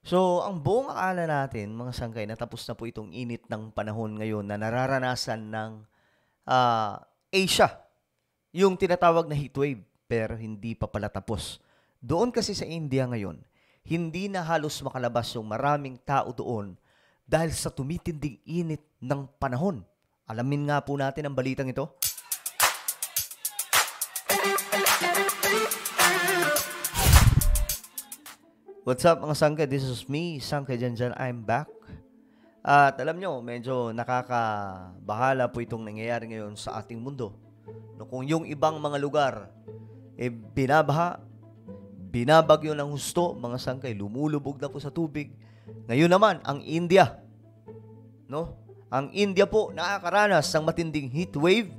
So, ang buong akala natin, mga sangkay, na tapos na po itong init ng panahon ngayon na nararanasan ng Asia, yung tinatawag na heatwave, pero hindi pa pala tapos. Doon kasi sa India ngayon, hindi na halos makalabas yung maraming tao doon dahil sa tumitinding init ng panahon. Alamin nga po natin ang balitang ito. What's up mga sangkay? This is me, Sangkay Janjan. I'm back. At alam nyo, medyo nakakabahala po itong nangyayari ngayon sa ating mundo. No, kung yung ibang mga lugar, binabaha, binabagyo ng husto, mga sangkay, lumulubog na po sa tubig. Ngayon naman, ang India. No? Ang India po nakakaranas ng matinding heat wave.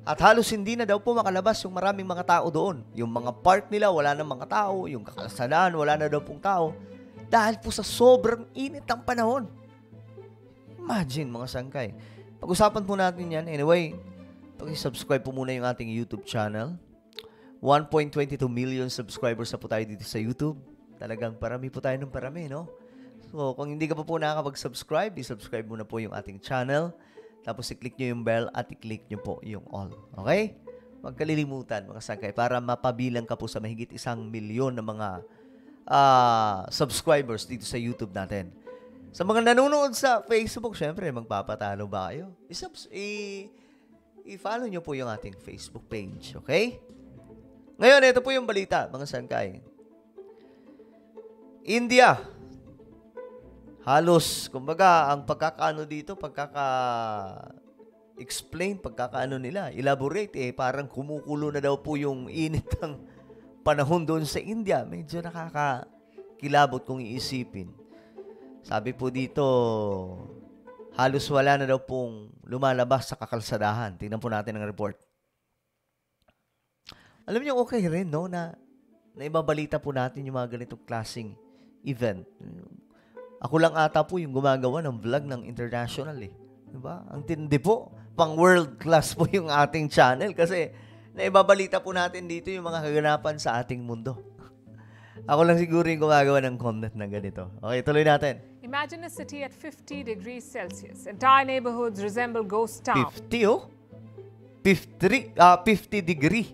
At halos hindi na daw po makalabas yung maraming mga tao doon. Yung mga park nila, wala na mga tao. Yung kakalsadaan, wala na daw pong tao. Dahil po sa sobrang init ng panahon. Imagine, mga sangkay. Pag-usapan po natin yan. Anyway, pag-subscribe po muna yung ating YouTube channel. 1.22 million subscribers na po tayo dito sa YouTube. Talagang parami po tayo ng parami, no? So, kung hindi ka pa po nakakapag-subscribe, i-subscribe muna po yung ating channel. Tapos i-click nyo yung bell at i-click nyo po yung all. Okay? Huwag kalilimutan mga sangkay para mapabilang ka po sa mahigit 1 milyon na mga subscribers dito sa YouTube natin. Sa mga nanonood sa Facebook, syempre, magpapatalo ba kayo? I-follow nyo po yung ating Facebook page. Okay? Ngayon, ito po yung balita mga sangkay. India. Halos, kumbaga, ang pagkakaano dito, pagkaka-explain, pagkakaano nila, elaborate, parang kumukulo na daw po yung init ng panahon doon sa India. Medyo nakakakilabot kung iisipin. Sabi po dito, halos wala na daw pong lumalabas sa kakalsadahan. Tingnan po natin ang report. Alam niyo, okay rin, no, na ibabalita po natin yung mga ganitong klaseng event. Ako lang ata po yung gumagawa ng vlog ng international eh. Diba? Ang tindi po. Pang world class po yung ating channel kasi naibabalita po natin dito yung mga kaganapan sa ating mundo. Ako lang siguro yung gumagawa ng content na ganito. Okay, tuloy natin. Imagine a city at 50 degrees Celsius. Entire neighborhoods resemble ghost towns. 50 oh? 50 degree.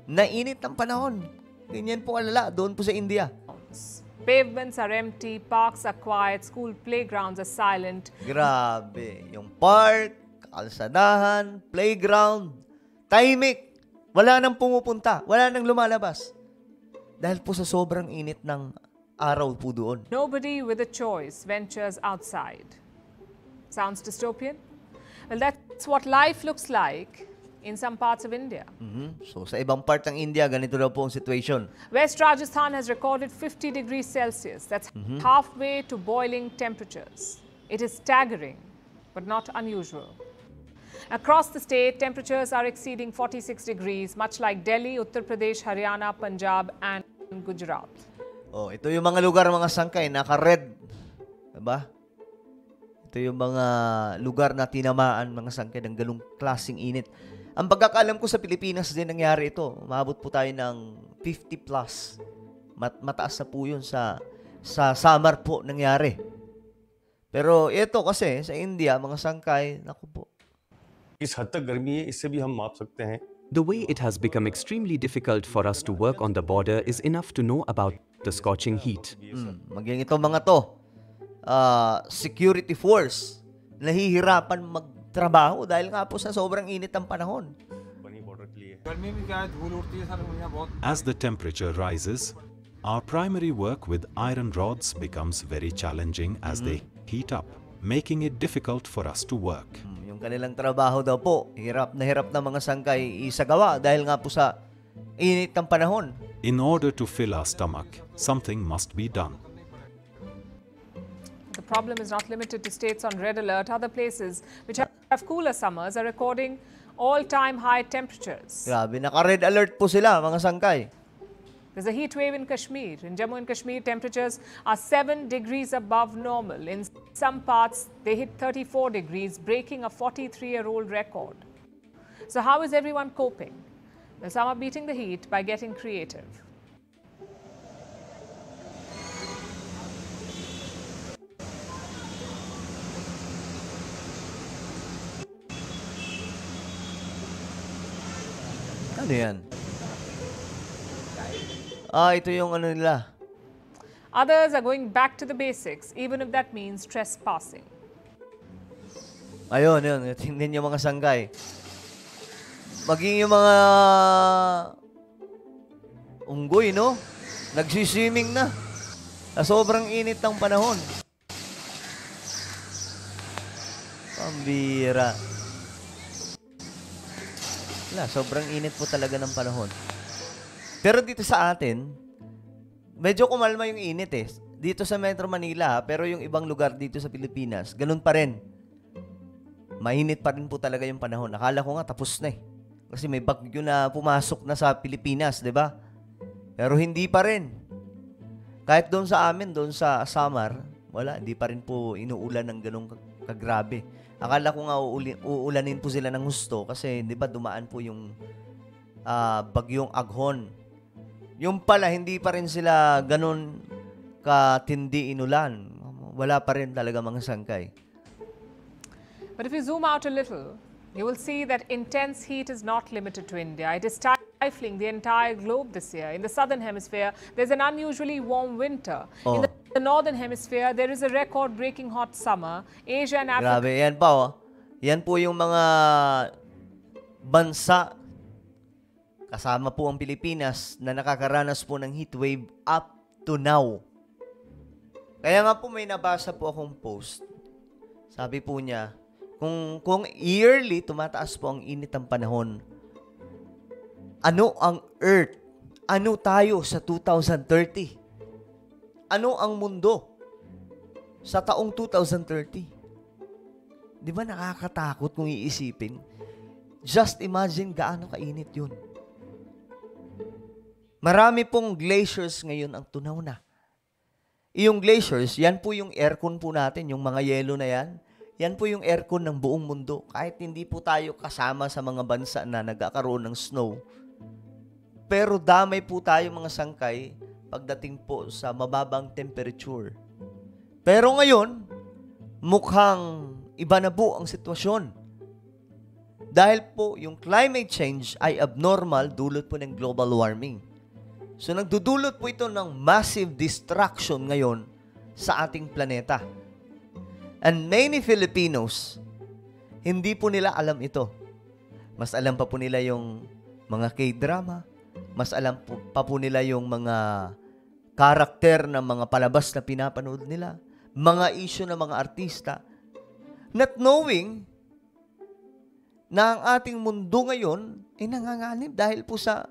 Nainit ng panahon. Ganyan po alala doon po sa India. Pavements are empty, parks are quiet, school playgrounds are silent. Grabe. Yung park, kalsadahan, playground, tahimik. Wala nang pumupunta. Wala nang lumalabas. Dahil po sa sobrang init ng araw po doon. Nobody with a choice ventures outside. Sounds dystopian? Well, that's what life looks like in some parts of India. So, sa ibang part ng India, ganito daw po ang situation. West Rajasthan has recorded 50 degrees Celsius. That's halfway to boiling temperatures. It is staggering, but not unusual. Across the state, temperatures are exceeding 46 degrees, much like Delhi, Uttar Pradesh, Haryana, Punjab, and Gujarat. Oh, ito yung mga lugar, mga sangkay, naka-red. Diba? Ito yung mga lugar na tinamaan, mga sangkay, ng ganung klaseng init. Ang pagkakaalam ko sa Pilipinas din nangyari ito. Umabot po tayo ng 50 plus. Mataas na po yun sa summer po nangyari. Pero ito kasi sa India, mga sangkay, naku po. इस हद तक गर्मी है इससे भी हम माप सकते हैं. The way it has become extremely difficult for us to work on the border is enough to know about the scorching heat. Maging ito mga to, security force, nahihirapan magtrabaho dahil nga po sa sobrang init ng panahon. As the temperature rises, our primary work with iron rods becomes very challenging as they heat up, making it difficult for us to work. Yung kanilang trabaho daw po, hirap na mga sangkay isagawa dahil nga po sa init ng panahon. In order to fill our stomach, something must be done. The problem is not limited to states on red alert. Other places which have cooler summers are recording all-time high temperatures. Grabe, naka-red alert po sila, mga sangkay. There's a heat wave in Kashmir. In Jammu and Kashmir, temperatures are 7 degrees above normal. In some parts, they hit 34 degrees, breaking a 43-year-old record. So how is everyone coping? Well, some are beating the heat by getting creative. Ano yan? Ito yung ano nila. Others are going back to the basics, even if that means trespassing. Ayun, yun. Tingnan yung mga sanggay. Maging yung mga unggoy, no? Nagsiswimming na. Sa sobrang init ng panahon. Pambira. Wala, sobrang init po talaga ng panahon. Pero dito sa atin, medyo kumalma yung init eh. Dito sa Metro Manila, pero yung ibang lugar dito sa Pilipinas, ganun pa rin. Mainit pa rin po talaga yung panahon. Akala ko nga tapos na eh. Kasi may bagyo na pumasok na sa Pilipinas, di ba? Pero hindi pa rin. Kahit doon sa amin, doon sa Samar, wala, hindi pa rin po inuulan ng ganong kagrabe. Akala ko nga uulanin po sila ng husto kasi di ba dumaan po yung bagyong Aghon. Yung pala, hindi pa rin sila ganon katindi inulan. Wala pa rin talaga mga sangkay. But if you zoom out a little, you will see that intense heat is not limited to India. It is stifling the entire globe this year. In the southern hemisphere, there's an unusually warm winter. In the northern hemisphere, there is a record-breaking hot summer. Asia and Africa... Grabe, yan pa oh. Yan po yung mga bansa kasama po ang Pilipinas na nakakaranas po ng heat wave up to now. Kaya nga po may nabasa po akong post. Sabi po niya, kung yearly tumataas po ang init ng panahon, ano ang Earth? Ano tayo sa 2030? Ano ang mundo sa taong 2030? Di ba nakakatakot kung iisipin? Just imagine gaano kainit yun. Marami pong glaciers ngayon ang tunaw na. Yung glaciers, yan po yung aircon po natin, yung mga yelo na yan. Yan po yung aircon ng buong mundo. Kahit hindi po tayo kasama sa mga bansa na nagkakaroon ng snow. Pero damay po tayo mga sangkay pagdating po sa mababang temperature. Pero ngayon, mukhang iba na po ang sitwasyon. Dahil po yung climate change ay abnormal dulot po ng global warming. So nagdudulot po ito ng massive destruction ngayon sa ating planeta. And many Filipinos, hindi po nila alam ito. Mas alam pa po nila yung mga K-drama, mas alam pa po nila yung mga karakter ng mga palabas na pinapanood nila, mga issue ng mga artista, not knowing na ang ating mundo ngayon ay nanganganib dahil po sa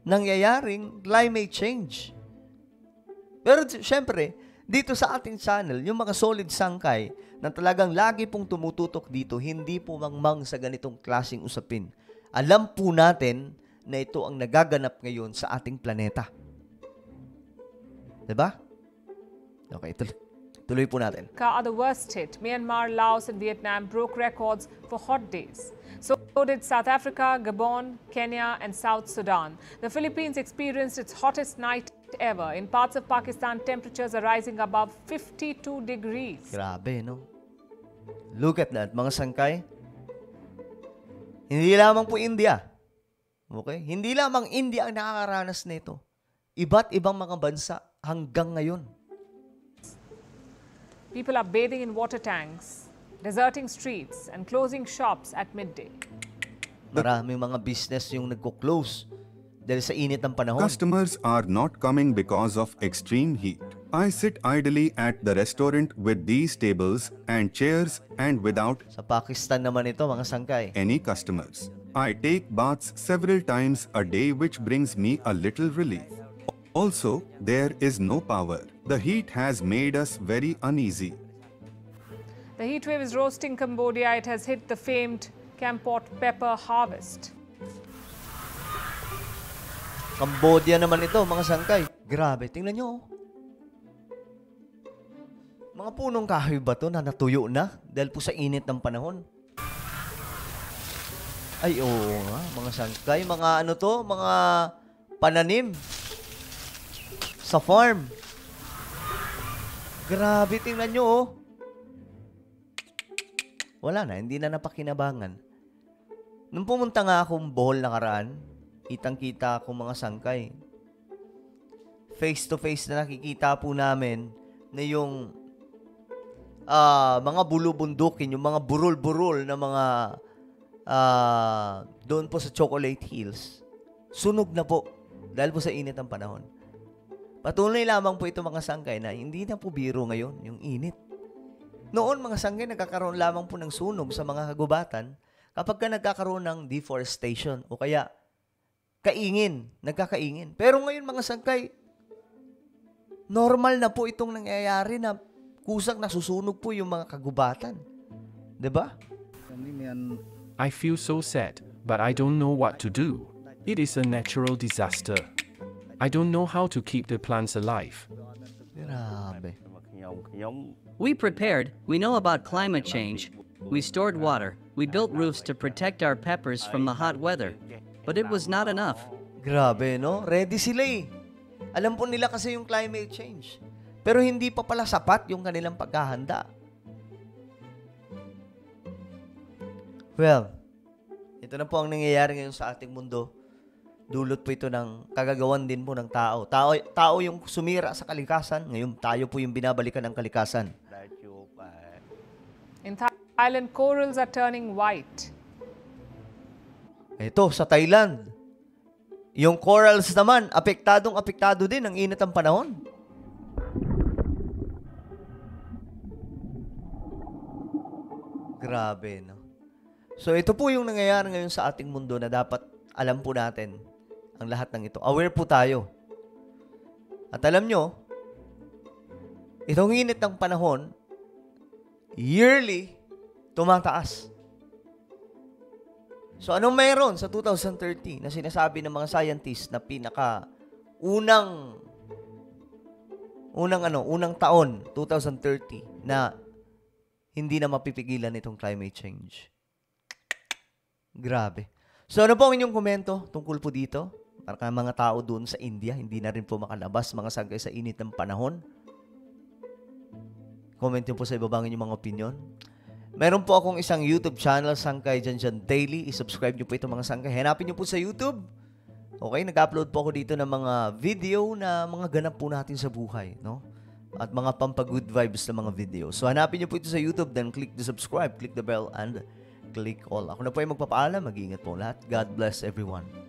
nangyayaring climate change. Pero syempre, dito sa ating channel, yung mga solid sangkay na talagang lagi pong tumututok dito, hindi po mangmang sa ganitong klaseng usapin. Alam po natin na ito ang nagaganap ngayon sa ating planeta. Diba? Okay, tuloy po natin. Are the worst hit. Myanmar, Laos and Vietnam broke records for hot days. So did South Africa, Gabon, Kenya and South Sudan. The Philippines experienced its hottest night ever. In parts of Pakistan, temperatures are rising above 52 degrees. Grabe, no? Look at that, mga sangkay. Hindi lamang po India. Okay? Hindi lamang India ang nakakaranas nito. Iba't ibang mga bansa hanggang ngayon. People are bathing in water tanks, deserting streets and closing shops at midday. Maraming mga business yung nagko-close dahil sa init ng panahon. Customers are not coming because of extreme heat. I sit idly at the restaurant with these tables and chairs and without Sa Pakistan naman ito, mga sangkay. any customers. I take baths several times a day, which brings me a little relief. Also, there is no power. The heat has made us very uneasy. The heat wave is roasting Cambodia. It has hit the famed Kampot pepper harvest. Cambodia naman ito, mga sangkay. Grabe, tingnan nyo. Mga punong kahoy ba ito na natuyo na dahil po sa init ng panahon? Ay, oo nga, mga sangkay. Mga ano to, mga pananim sa farm. Grabe, tingnan nyo, oh. Wala na, hindi na napakinabangan. Nung pumunta nga akong Bohol nakaraan, kitang-kita kung mga sangkay. Face to face na nakikita po namin na yung mga bulubundukin, yung mga burol-burol na mga doon po sa Chocolate Hills. Sunog na po dahil po sa init ng panahon. Patuloy lamang po ito mga sangkay na hindi na po biro ngayon yung init. Noon mga sangkay nagkakaroon lamang po ng sunog sa mga kagubatan kapag ka nagkakaroon ng deforestation o kaya nagkakaingin. Pero ngayon mga sangkay, normal na po itong nangyayari na kusang nasusunog po yung mga kagubatan. 'Di ba? I feel so sad, but I don't know what to do. It is a natural disaster. I don't know how to keep the plants alive. Grabe. We prepared. We know about climate change. We stored water. We built roofs to protect our peppers from the hot weather. But it was not enough. Grabe, no? Ready sila eh. Alam po nila kasi yung climate change. Pero hindi pa pala sapat yung kanilang paghahanda. Well, ito na po ang nangyayari ngayon sa ating mundo. Dulot po ito ng kagagawan din po ng tao. Tao yung sumira sa kalikasan. Ngayon, tayo po yung binabalikan ng kalikasan. In Thailand, corals are turning white. Ito, sa Thailand. Yung corals naman, apektado din ng init ng panahon. Grabe, no? So, ito po yung nangyayari ngayon sa ating mundo na dapat alam po natin ang lahat ng ito. Aware po tayo. At alam nyo, itong init ng panahon, yearly, tumataas. So, anong meron sa 2030 na sinasabi ng mga scientists na unang taon, 2030, na hindi na mapipigilan itong climate change? Grabe. So, ano po ang inyong komento tungkol po dito? Para mga tao doon sa India, hindi na rin po makalabas mga sangkay sa init ng panahon. Comment nyo po sa ibaba ang inyong mga opinion. Meron po akong isang YouTube channel, Sangkay Janjan Daily. I-subscribe nyo po ito mga sangkay. Hanapin nyo po sa YouTube. Okay, nag-upload po ako dito ng mga video na mga ganap po natin sa buhay, no? At mga pampag-good vibes na mga video. So, hanapin nyo po ito sa YouTube, then click the subscribe, click the bell, and click all. Ako na po ay magpapaalam. Mag-iingat po lahat. God bless everyone.